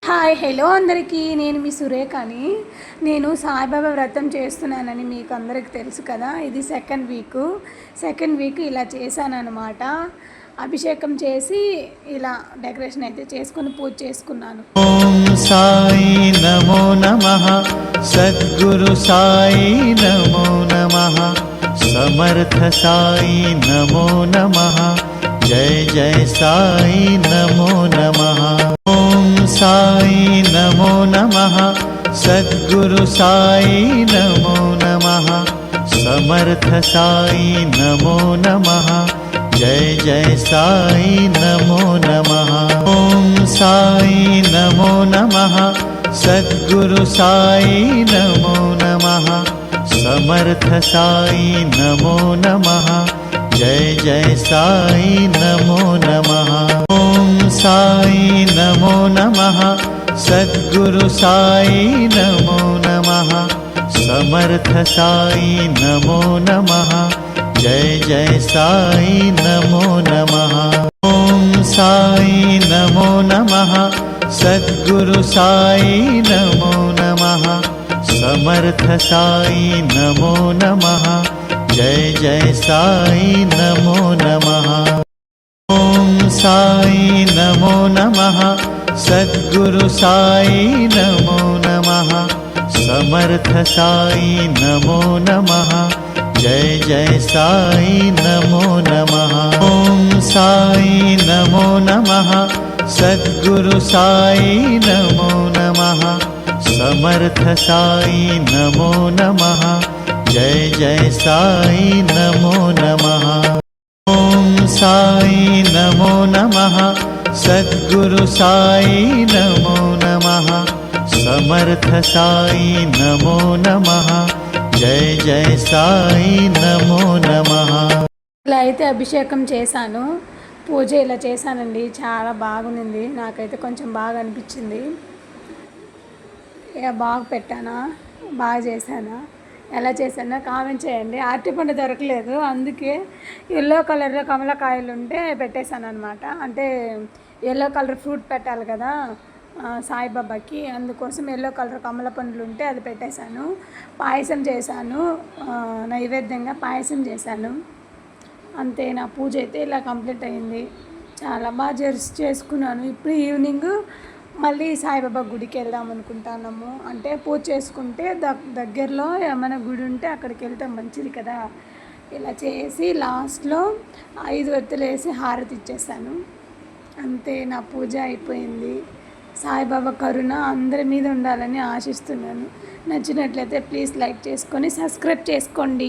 Hi hello అందరికీ, నేను మీ సురేఖని. నేను సాయిబాబా వ్రతం చేస్తున్నానని మీకు అందరికి తెలుసు కదా. ఇది సెకండ్ వీక్ ఇలా చేశానన్నమాట. అభిషేకం చేసి ఇలా డెకరేషన్ అయితే చేసుకొని పూజ చేసుకున్నాను. ఓం సాయి నమో నమః, సద్గురు సాయి నమో నమః, సమర్థ సాయి నమో నమః, జయ జయ సాయి నమో నమః. ఓం సాయి నమో నమః, సద్గురు సాయి నమో నమః, సమర్థ సాయి నమో నమః, జయ జయ సాయి నమో నమః. ఓం సాయి నమో నమః, సద్గురు సాయి నమో నమః, సమర్థ సాయి నమో నమః, జయ జయ సాయి నమో నమః. ఓం సాయి నమో నమః, సద్గురు సాయి నమో నమః, సమర్థ సాయి నమో నమః, జయ జయ సాయి నమో నమః. ఓం సాయి నమో నమః, సద్గురు సాయి నమో నమః, సమర్థ సాయి నమో నమః, జయ జయ సాయి నమో నమః. ఓం సాయి నమో నమః, సద్గురు సాయి నమో నమః, సమర్థ సాయి నమో నమః, జయ జయ సాయి నమో నమః. ఓం సాయి నమో నమః, సద్గురు సాయి నమో నమః, సమర్థ సాయి నమో నమః, జయ జయ సాయి నమో నమః. ఓం సాయి నమో నమః, సద్గురు సాయి నమో నమః, సమర్థ సాయి నమో నమః, జయ జయ సాయి నమో నమః. ఇలా అయితే అభిషేకం చేశాను, పూజ ఇలా చేశానండి. చాలా బాగుంది, నాకైతే కొంచెం బాగా అనిపించింది. ఇక బాగా పెట్టానా, బాగా చేశానా, ఎలా చేశానో కామెంట్ చేయండి. అరటిపండు దొరకలేదు, అందుకే ఎల్లో కలర్ కమలకాయలు ఉంటే పెట్టేశాను అనమాట. అంటే ఎల్లో కలర్ ఫ్రూట్ పెట్టాలి కదా సాయిబాబాకి, అందుకోసం ఎల్లో కలర్ కమల పండ్లు ఉంటే అది పెట్టేశాను. పాయసం చేశాను, నైవేద్యంగా పాయసం చేశాను. అంతే, నా పూజ అయితే ఇలా కంప్లీట్ అయింది. చాలా బాగా చేసుకున్నాను. ఇప్పుడు ఈవినింగ్ మళ్ళీ సాయిబాబా గుడికి వెళ్దాం అనుకుంటున్నాము. అంటే పూజ చేసుకుంటే దగ్గరలో ఏమైనా గుడి ఉంటే అక్కడికి వెళ్తే మంచిది కదా. ఇలా చేసి లాస్ట్లో 5 ఒత్తులు వేసి హారతి ఇచ్చేసాను. అంతే, నా పూజ అయిపోయింది. సాయిబాబా కరుణ అందరి మీద ఉండాలని ఆశిస్తున్నాను. నచ్చినట్లయితే ప్లీజ్ లైక్ చేసుకొని సబ్స్క్రైబ్ చేసుకోండి.